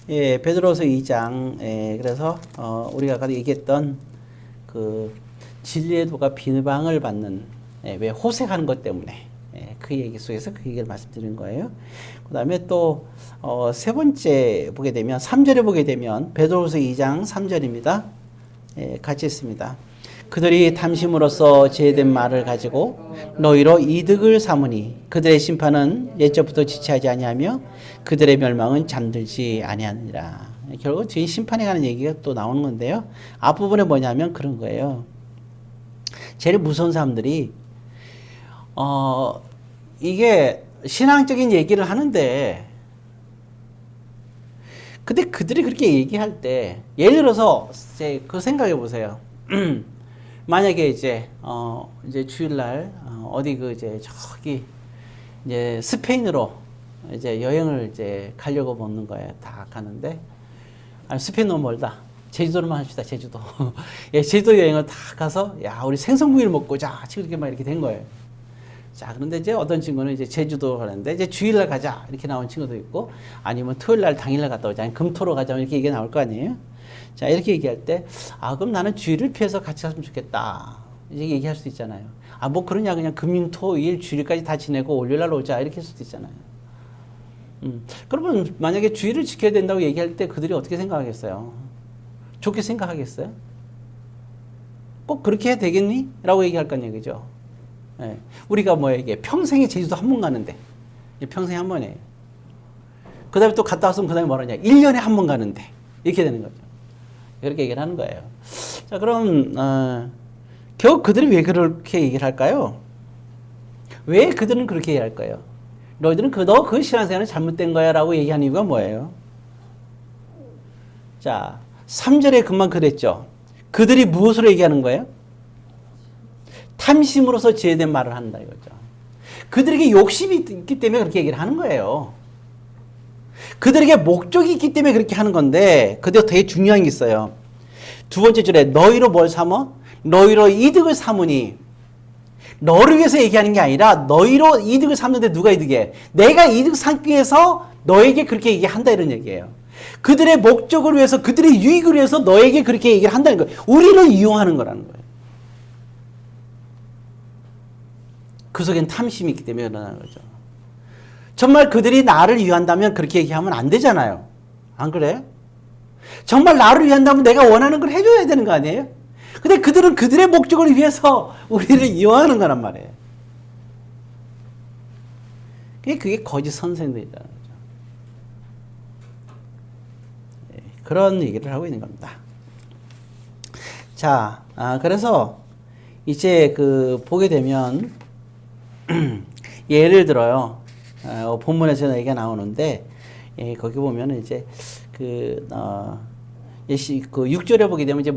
베드로후서 2장. 그래서 우리가 아까 얘기했던 그 진리의 도가 비방을 받는 왜 호색하는 것 때문에 그 얘기 속에서 그 얘기를 말씀드린 거예요. 그 다음에 또, 세 번째 보게 되면, 3절에 보게 되면, 베드로후서 2장 3절입니다. 같이 있습니다. 그들이 탐심으로써 제된 말을 가지고 너희로 이득을 삼으니 그들의 심판은 옛적부터 지체하지 아니하며 그들의 멸망은 잠들지 아니하느니라. 결국 주인 심판에 관한 얘기가 또 나오는 건데요. 앞부분에 뭐냐면 그런 거예요. 제일 무서운 사람들이 이게 신앙적인 얘기를 하는데 근데 그들이 그렇게 얘기할 때 예를 들어서 이제 그 생각해 보세요. 만약에 이제 주일날 어디 그 이제 저기 이제 스페인으로 이제 여행을 이제 가려고 먹는 거예요. 다 가는데 아니 스페인 너무 멀다. 제주도로만 합시다. 제주도. 예, 제주도 여행을 다 가서 야 우리 생선구이를 먹고 자 이렇게 막 이렇게 된 거예요. 자 그런데 이제 어떤 친구는 이제 제주도 가는데 이제 주일날 가자 이렇게 나온 친구도 있고 아니면 토요일날 당일날 갔다 오자 아니면 금토로 가자 이렇게 얘기 나올 거 아니에요. 자 이렇게 얘기할 때 그럼 나는 주일을 피해서 같이 갔으면 좋겠다 이렇게 얘기할 수도 있잖아요. 뭐 그러냐 그냥 금토일 주일까지 다 지내고 월요일날 오자 이렇게 할 수도 있잖아요. 그러면 만약에 주일을 지켜야 된다고 얘기할 때 그들이 어떻게 생각하겠어요? 좋게 생각하겠어요? 꼭 그렇게 해야 되겠니? 라고 얘기할 건 얘기죠. 예. 우리가 이게 평생에 제주도 한 번 가는데 평생에 한 번이에요. 그 다음에 또 갔다 왔으면 그 다음에 뭐라냐 1년에 한 번 가는데 이렇게 되는 거죠. 그렇게 얘기를 하는 거예요. 자 그럼 결국 그들이 왜 그렇게 얘기를 할까요? 왜 그들은 그렇게 얘기할까요? 너희들은 너 그 신앙생활은 잘못된 거야 라고 얘기하는 이유가 뭐예요? 자 3절에 금방 그랬죠. 그들이 무엇으로 얘기하는 거예요? 탐심으로서 제된 말을 한다 이거죠. 그들에게 욕심이 있기 때문에 그렇게 얘기를 하는 거예요. 그들에게 목적이 있기 때문에 그렇게 하는 건데 그들 되게 중요한 게 있어요. 두 번째 줄에 너희로 뭘 삼어? 너희로 이득을 삼으니 너를 위해서 얘기하는 게 아니라 너희로 이득을 삼는데 누가 이득해? 내가 이득 삼기 위해서 너에게 그렇게 얘기한다 이런 얘기예요. 그들의 목적을 위해서 그들의 유익을 위해서 너에게 그렇게 얘기를 한다는 거예요. 우리를 이용하는 거라는 거예요. 그 속엔 탐심이 있기 때문에 일어나는 거죠. 정말 그들이 나를 위한다면 그렇게 얘기하면 안 되잖아요. 안 그래요? 정말 나를 위한다면 내가 원하는 걸 해줘야 되는 거 아니에요? 근데 그들은 그들의 목적을 위해서 우리를 이용하는 거란 말이에요. 그게 거짓 선생들이라는 거죠. 네, 그런 얘기를 하고 있는 겁니다. 자, 그래서 이제 보게 되면 예를 들어요. 본문에서 얘기가 나오는데 거기 보면은 이제 6절에 보게 되면 이제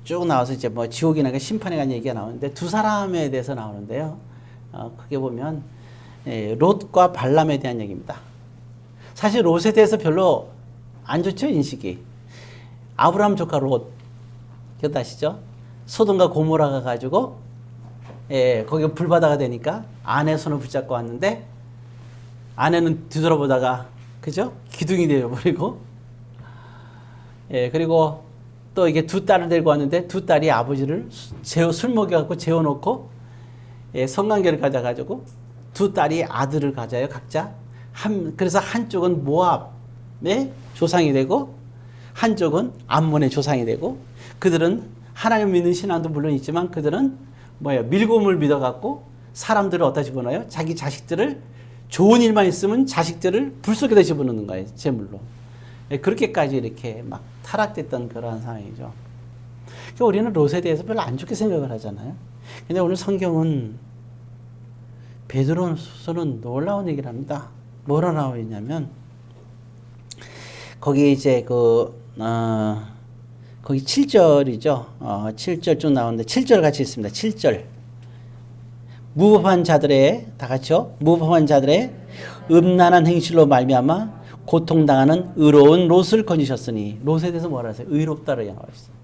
쭉 나와서 이제 지옥이나 심판에 관한 얘기가 나오는데 두 사람에 대해서 나오는데요. 그게 보면 롯과 발람에 대한 얘기입니다. 사실 롯에 대해서 별로 안 좋죠, 인식이. 아브라함 조카 롯 기억도 아시죠? 소돔과 고모라가 가지고 거기가 불바다가 되니까 아내 손을 붙잡고 왔는데 아내는 뒤돌아보다가 그죠? 기둥이 되어버리고 그리고 또 이게 두 딸을 데리고 왔는데 두 딸이 아버지를 술 먹여갖고 재워놓고 성관계를 가져가지고 두 딸이 아들을 가져요 각자. 그래서 한쪽은 모압의 조상이 되고 한쪽은 암몬의 조상이 되고 그들은 하나님 믿는 신앙도 물론 있지만 그들은 밀곰을 믿어갖고 사람들을 어디다 집어넣어요? 자기 자식들을 좋은 일만 있으면 자식들을 불 속에다 집어넣는 거예요. 제물로. 그렇게까지 이렇게 막 타락됐던 그러한 상황이죠. 그러니까 우리는 롯에 대해서 별로 안 좋게 생각을 하잖아요. 근데 오늘 성경은 베드로서는 놀라운 얘기를 합니다. 뭐라 나와 있냐면 거기 이제 거기 7절이죠. 7절 쭉 나오는데 7절 같이 있습니다. 7절. 무법한 자들의 다 같이요. 무법한 자들의 음란한 행실로 말미암아 고통당하는 의로운 롯을 건지셨으니 롯에 대해서 뭐라 하세요? 의롭다를 나와 있어요.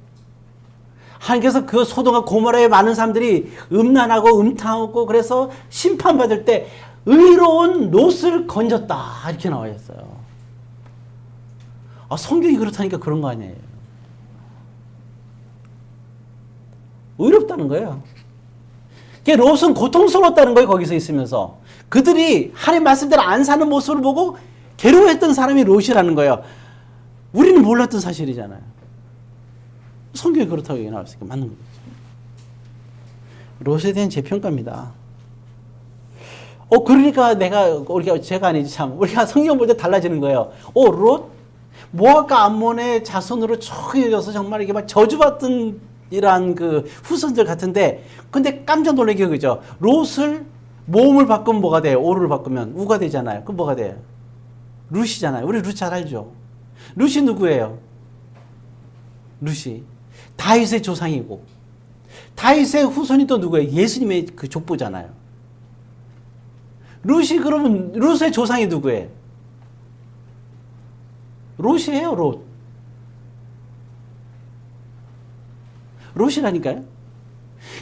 하나님께서 그 소돔과 고모라에 많은 사람들이 음란하고 음탕하고 그래서 심판받을 때 의로운 롯을 건졌다 이렇게 나와 있어요. 성경이 그렇다니까 그런 거 아니에요. 의롭다는 거예요. 롯은 고통스러웠다는 거예요. 거기서 있으면서. 그들이 하나님 말씀대로 안 사는 모습을 보고 괴로워했던 사람이 롯이라는 거예요. 우리는 몰랐던 사실이잖아요. 성경이 그렇다고 얘기 나왔으니까 맞는 거죠. 롯에 대한 재평가입니다. 그러니까 제가 아니지 참, 우리가 성경 볼 때 달라지는 거예요. 롯? 모압과 암몬의 자손으로 쭉 이어져서 정말 이게 막 저주받던 이러한 그 후손들 같은데, 근데 깜짝 놀라게 그죠? 롯을, 모음을 바꾸면 뭐가 돼요? 오를 바꾸면 우가 되잖아요. 그럼 뭐가 돼요? 룻이잖아요. 우리 룻 잘 알죠? 룻이 누구예요? 룻이 다윗의 조상이고, 다윗의 후손이 또 누구예요? 예수님의 그 족보잖아요. 룻이 그러면 룻의 조상이 누구예요? 롯이에요, 롯. 롯이라니까요.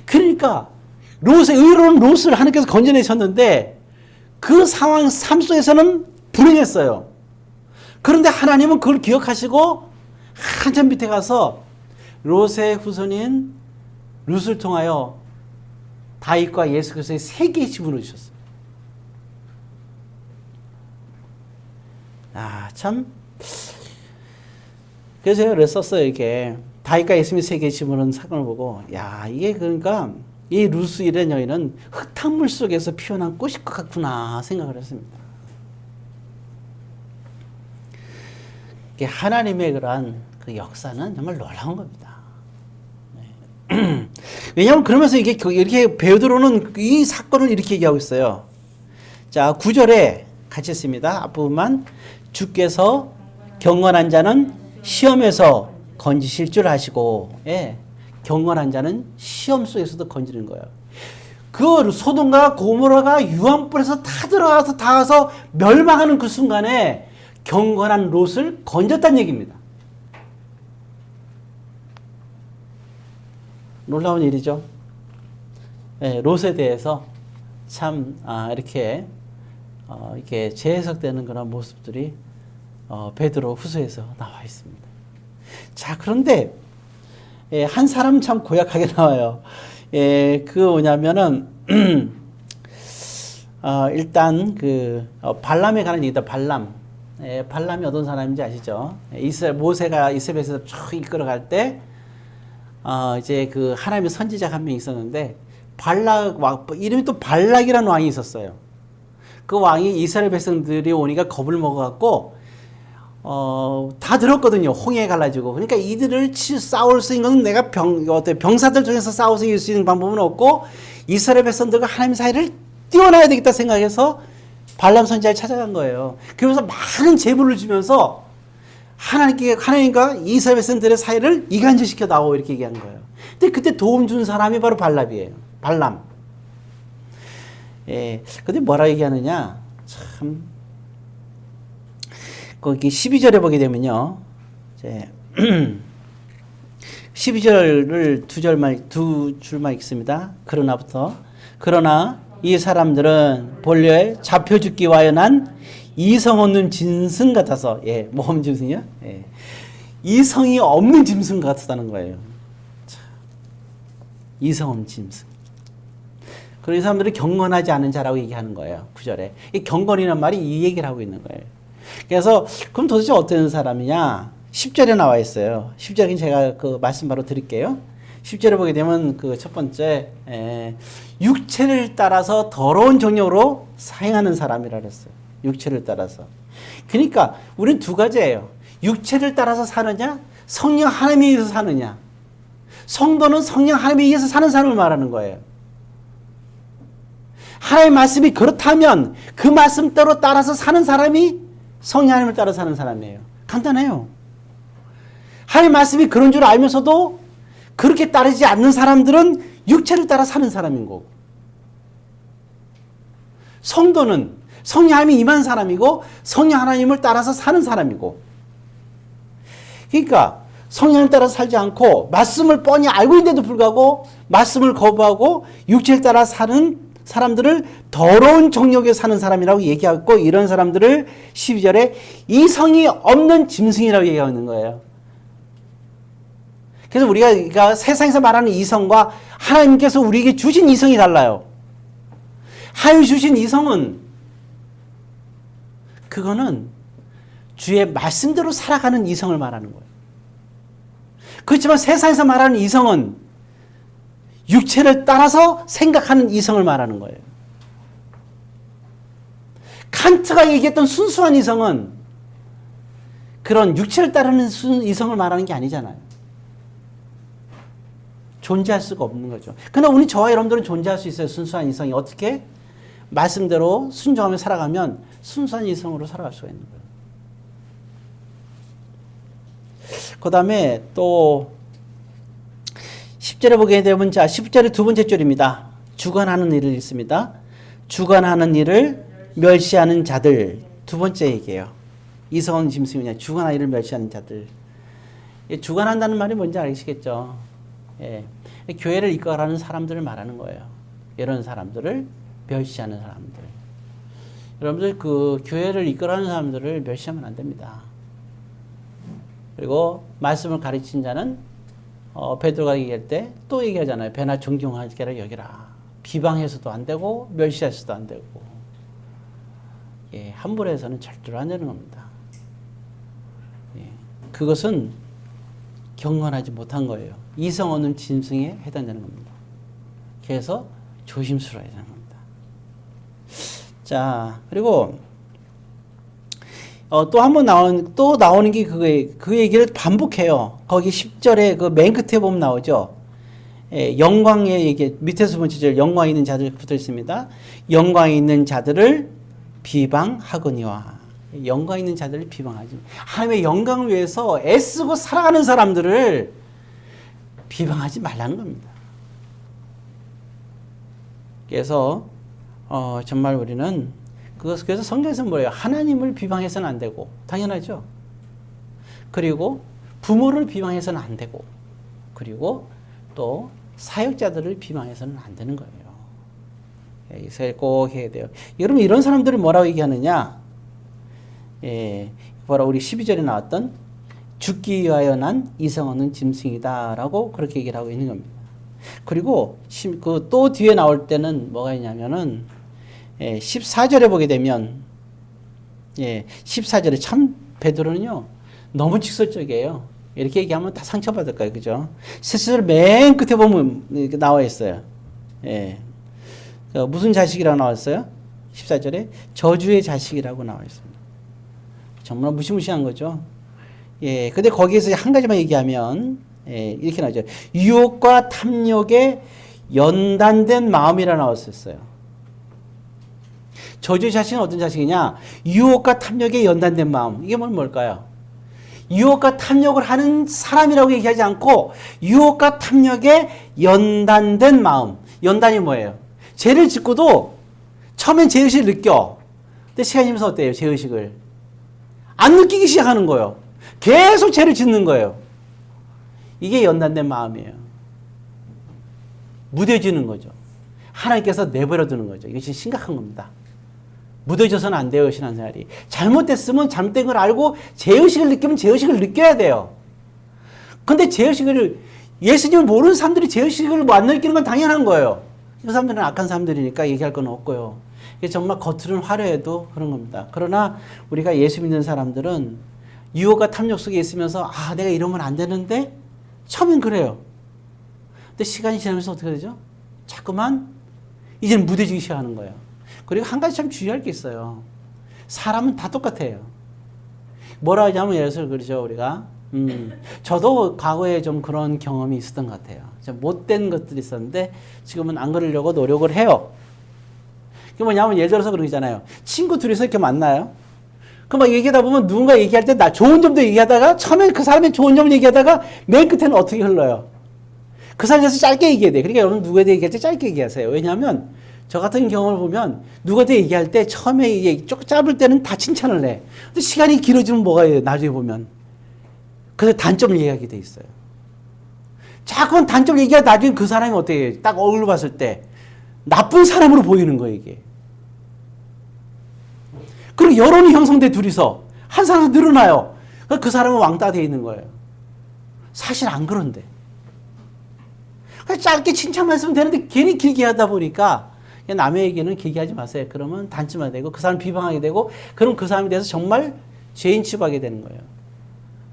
그러니까 롯의 의로운 롯을 하나님께서 건져내셨는데 그 삶 속에서는 불행했어요. 그런데 하나님은 그걸 기억하시고 한참 밑에 가서 롯의 후손인 룻을 통하여 다윗과 예수 그리스도의 세계의 지분을 주셨어요. 참. 그래서 제가 그랬었어요. 이게 다윗과 예수님의 세계의 지분은 사건을 보고, 이게 그러니까 이 룻이라는 여인은 흙탕물 속에서 피어난 꽃일 것 같구나 생각을 했습니다. 하나님의 그러한 그 역사는 정말 놀라운 겁니다. 왜냐하면 그러면서 이렇게 베드로는 이 사건을 이렇게 얘기하고 있어요. 자, 9절에 같이 있습니다. 앞부분만. 주께서 경건한 자는 시험에서 건지실 줄 아시고, 경건한 자는 시험 속에서도 건지는 거예요. 그 소돔과 고모라가 유황불에서 다 들어가서 닿아서 멸망하는 그 순간에 경건한 롯을 건졌다는 얘기입니다. 놀라운 일이죠. 롯에 대해서 참 이렇게 재해석되는 그런 모습들이 베드로 후서에서 나와 있습니다. 자, 그런데 한 사람 참 고약하게 나와요. 그 뭐냐면은 일단 발람에 관한 얘기다. 발람이 어떤 사람인지 아시죠? 모세가 이스라엘에서 쭉 이끌어갈 때 이제 그 하나님의 선지자 한 명 있었는데 이름이 또 발락이라는 왕이 있었어요. 그 왕이 이스라엘 백성들이 오니까 겁을 먹어갖고 다 들었거든요. 홍해에 갈라지고. 그러니까 이들을 싸울 수 있는 건 내가 병사들 중에서 싸워서 이길 수 있는 방법은 없고 이스라엘 백성들과 하나님 사이를 띄워놔야 되겠다 생각해서 발람 선지자를 찾아간 거예요. 그러면서 많은 제물을 주면서 하나님과 이스라엘 백성들의 사이를 이간질시켜 나오 이렇게 얘기한 거예요. 근데 그때 도움 준 사람이 바로 발람이에요. 발람. 근데 뭐라 얘기하느냐? 참. 거기 12절에 보게 되면요. 12절을 두 줄만 읽습니다. 그러나 이 사람들은 본래 잡혀 죽기 와여 난 이성 없는 짐승 같아서, 뭐 없는 짐승이요? 이성이 없는 짐승 같다는 거예요. 이성 없는 짐승. 그런 사람들은 경건하지 않은 자라고 얘기하는 거예요. 9절에. 이 경건이라는 말이 이 얘기를 하고 있는 거예요. 그래서 그럼 도대체 어떤 사람이냐? 10절에 나와 있어요. 10절은 제가 그 말씀 바로 드릴게요. 10절에 보게 되면 그 첫 번째 육체를 따라서 더러운 정욕으로 사행하는 사람이라 그랬어요. 육체를 따라서. 그러니까 우리는 두 가지예요. 육체를 따라서 사느냐, 성령 하나님에 의해서 사느냐. 성도는 성령 하나님에 의해서 사는 사람을 말하는 거예요. 하나님의 말씀이 그렇다면 그 말씀대로 따라서 사는 사람이 성령 하나님을 따라 사는 사람이에요. 간단해요. 하나님의 말씀이 그런 줄 알면서도 그렇게 따르지 않는 사람들은 육체를 따라 사는 사람인 거고, 성도는 성령 하나님이 임한 사람이고 성령 하나님을 따라서 사는 사람이고, 그러니까 성령을 따라 살지 않고 말씀을 뻔히 알고 있는데도 불구하고 말씀을 거부하고 육체를 따라 사는 사람들을 더러운 정욕에 사는 사람이라고 얘기하고, 이런 사람들을 12절에 이성이 없는 짐승이라고 얘기하는 거예요. 그래서 우리가 세상에서 말하는 이성과 하나님께서 우리에게 주신 이성이 달라요. 하나님이 주신 이성은 그거는 주의 말씀대로 살아가는 이성을 말하는 거예요. 그렇지만 세상에서 말하는 이성은 육체를 따라서 생각하는 이성을 말하는 거예요. 칸트가 얘기했던 순수한 이성은 그런 육체를 따르는 이성을 말하는 게 아니잖아요. 존재할 수가 없는 거죠. 그러나 우리 저와 여러분들은 존재할 수 있어요. 순수한 이성이. 어떻게? 말씀대로 순종하며 살아가면 순수한 이성으로 살아갈 수가 있는 거예요. 그 다음에 또 10절에 보게 되면, 자, 10절의 두 번째 줄입니다. 주관하는 일을 있습니다. 주관하는 일을 멸시하는 자들. 두 번째 얘기예요. 이성은 짐승이냐. 주관하는 일을 멸시하는 자들. 주관한다는 말이 뭔지 아시겠죠? 예. 교회를 이끌어가는 사람들을 말하는 거예요. 이런 사람들을 멸시하는 사람들. 여러분들 그 교회를 이끌어가는 사람들을 멸시하면 안 됩니다. 그리고 말씀을 가르친 자는 베드로가 얘기할 때 또 얘기하잖아요. 배나 존경하게 여기라. 비방해서도 안 되고 멸시해서도 안 되고, 예, 함부로 해서는 절대로 안 되는 겁니다. 예, 그것은 경건하지 못한 거예요. 이성 없는 짐승에 해당되는 겁니다. 그래서 조심스러워야 되는 겁니다. 자, 그리고 또 한 번 나오는 게 그 얘기를 반복해요. 거기 10절에 그 맨 끝에 보면 나오죠. 예, 영광의 얘기, 밑에서 두 번째 절, 영광 있는 자들 붙어 있습니다. 영광 있는 자들을 비방하거니와. 영광 있는 자들을 비방하지. 하나님의 영광을 위해서 애쓰고 살아가는 사람들을 비방하지 말라는 겁니다. 그래서 정말 우리는 그래서 성경에서 뭐예요? 하나님을 비방해서는 안 되고, 당연하죠. 그리고 부모를 비방해서는 안 되고, 그리고 또 사역자들을 비방해서는 안 되는 거예요. 이것을 꼭 해야 돼요. 여러분, 이런 사람들을 뭐라고 얘기하느냐? 예, 바로 우리 12절에 나왔던 죽기 위하여 난 이성 없는 짐승이다라고 그렇게 얘기를 하고 있는 겁니다. 그리고 또 뒤에 나올 때는 뭐가 있냐면은 14절에 보게 되면, 14절에 참 베드로는요 너무 직설적이에요. 이렇게 얘기하면 다 상처받을 거예요, 그죠? 14절 맨 끝에 보면 이렇게 나와 있어요. 무슨 자식이라고 나왔어요? 14절에 저주의 자식이라고 나와 있습니다. 정말 무시무시한 거죠. 근데 거기에서 한 가지만 얘기하면 이렇게 나오죠. 유혹과 탐욕에 연단된 마음이라 나왔었어요. 저주의 자식은 어떤 자식이냐? 유혹과 탐욕에 연단된 마음. 이게 뭘까요? 유혹과 탐욕을 하는 사람이라고 얘기하지 않고 유혹과 탐욕에 연단된 마음. 연단이 뭐예요? 죄를 짓고도 처음엔 죄의식을 느껴. 근데 시간이 지나면서 어때요? 죄의식을 안 느끼기 시작하는 거예요. 계속 죄를 짓는 거예요. 이게 연단된 마음이에요. 무뎌지는 거죠. 하나님께서 내버려 두는 거죠. 이것이 심각한 겁니다. 무뎌져서는 안 돼요, 신앙생활이. 잘못됐으면 잘못된 걸 알고 죄의식을 느끼면 죄의식을 느껴야 돼요. 근데 죄의식을, 예수님을 모르는 사람들이 죄의식을 안 느끼는 건 당연한 거예요. 이 사람들은 악한 사람들이니까 얘기할 건 없고요. 이게 정말 겉으로는 화려해도 그런 겁니다. 그러나 우리가 예수 믿는 사람들은 유혹과 탐욕 속에 있으면서 내가 이러면 안 되는데 처음엔 그래요. 근데 시간이 지나면서 어떻게 되죠? 자꾸만 이제는 무뎌지기 시작하는 거예요. 그리고 한 가지 참 주의할 게 있어요. 사람은 다 똑같아요. 뭐라 하냐면 예를 들어서 그러죠, 우리가. 저도 과거에 좀 그런 경험이 있었던 것 같아요. 좀 못된 것들이 있었는데 지금은 안 그러려고 노력을 해요. 그게 뭐냐면 예를 들어서 그러잖아요. 친구 둘이서 이렇게 만나요. 그 막 얘기하다 보면 누군가 얘기할 때 나 좋은 점도 얘기하다가 처음엔 그 사람의 좋은 점을 얘기하다가 맨 끝에는 어떻게 흘러요? 그 사람에서 짧게 얘기해야 돼. 그러니까 여러분 누구에 대해 얘기할 때 짧게 얘기하세요. 왜냐하면 저 같은 경험을 보면 누구한테 얘기할 때 처음에 이게 쭉 짧을 때는 다 칭찬을 해. 근데 시간이 길어지면 뭐가 해요? 나중에 보면. 그래서 단점을 얘기하게 돼 있어요. 자꾸 단점을 얘기하다 나중에 그 사람이 어떻게 해요? 딱 얼굴 봤을 때 나쁜 사람으로 보이는 거예요, 이게. 그리고 여론이 형성돼 둘이서 한 사람이 늘어나요. 그 사람은 왕따 되어 있는 거예요. 사실 안 그런데. 짧게 칭찬만 했으면 되는데 괜히 길게 하다 보니까 남의 얘기는 길게 하지 마세요. 그러면 단점이 되고 그 사람 비방하게 되고 그럼 그 사람에 대해서 정말 죄인 취급하게 되는 거예요.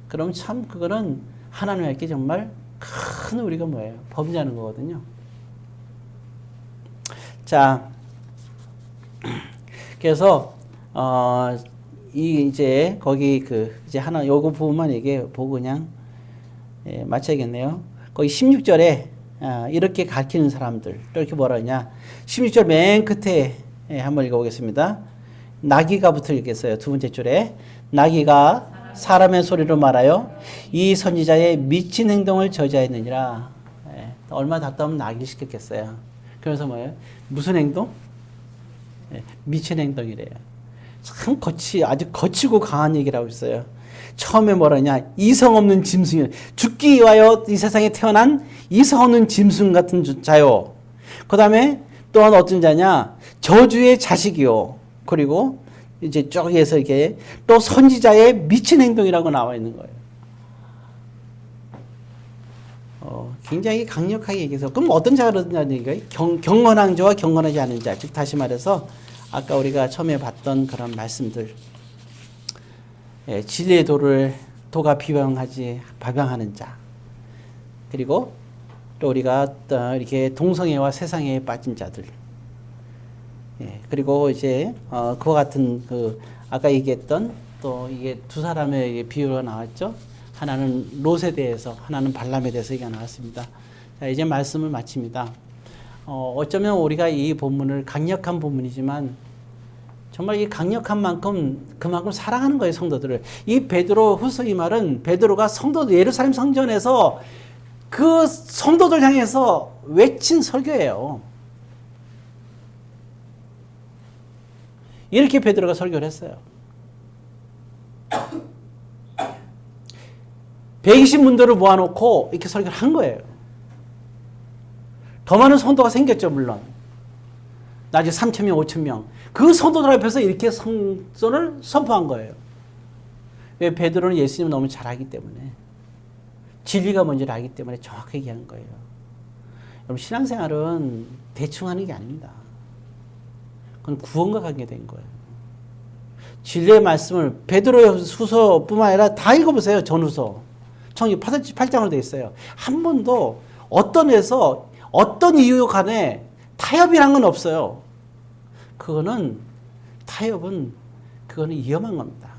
그럼 참 그거는 하나님께 정말 큰 우리가 뭐예요? 범죄하는 거거든요. 자, 그래서 이제 거기 이제 하나 요거 부분만 얘기해 보고 그냥 마쳐야겠네요. 거기 16절에 이렇게 가르치는 사람들 또 이렇게 뭐라 하냐? 16절 맨 끝에 한번 읽어보겠습니다. 나귀가 붙어 읽겠어요. 두 번째 줄에 나귀가 사람의 소리로 말하여 이 선지자의 미친 행동을 저지하였느니라. 얼마나 답답하면 나귀 시켰겠어요. 그래서 뭐예요? 무슨 행동? 미친 행동이래요. 참 아주 거치고 강한 얘기를 하고 있어요. 처음에 뭐라냐? 이성 없는 짐승, 죽기 위하여 이 세상에 태어난 이성 없는 짐승 같은 자요. 그 다음에 또한 어떤 자냐? 저주의 자식이요. 그리고 이제 쪽에서 이렇게 또 선지자의 미친 행동이라고 나와 있는 거예요. 굉장히 강력하게 얘기해서 그럼 어떤 자가 그러냐는 얘기예요. 경건한 자와 경건하지 않은 자. 즉 다시 말해서 아까 우리가 처음에 봤던 그런 말씀들. 진리의 도가 비방하는 자. 그리고 또 우리가 이렇게 동성애와 세상에 빠진 자들. 그리고 이제 그와 같은 아까 얘기했던 또 이게 두 사람의 비유가 나왔죠. 하나는 롯에 대해서, 하나는 발람에 대해서 얘기가 나왔습니다. 자, 이제 말씀을 마칩니다. 어쩌면 우리가 이 본문을 강력한 본문이지만 정말 이 강력한 만큼 그만큼 사랑하는 거예요, 성도들을. 이 베드로 후서 이 말은 베드로가 성도들 예루살렘 성전에서 그 성도들 향해서 외친 설교예요. 이렇게 베드로가 설교를 했어요. 120문도를 모아놓고 이렇게 설교를 한 거예요. 더 많은 성도가 생겼죠, 물론. 나중에 3,000명, 5,000명. 그 성도들 앞에서 이렇게 성전을 선포한 거예요. 왜? 베드로는 예수님을 너무 잘 알기 때문에. 진리가 뭔지를 알기 때문에 정확하게 얘기한 거예요. 여러분, 신앙생활은 대충 하는 게 아닙니다. 그건 구원과 관계된 거예요. 진리의 말씀을 베드로 후서뿐만 아니라 다 읽어보세요. 전후서. 청기 8장으로 되어 있어요. 한 번도 어떤 에서 어떤 이유 간에 타협이란 건 없어요. 그거는 위험한 겁니다.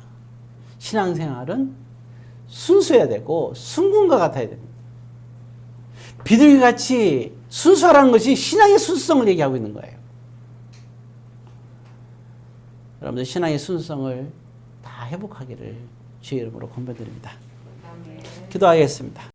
신앙생활은 순수해야 되고 순금과 같아야 됩니다. 비둘기같이 순수하라는 것이 신앙의 순수성을 얘기하고 있는 거예요. 여러분들 신앙의 순수성을 다 회복하기를 주의 이름으로 권면드립니다. 기도하겠습니다.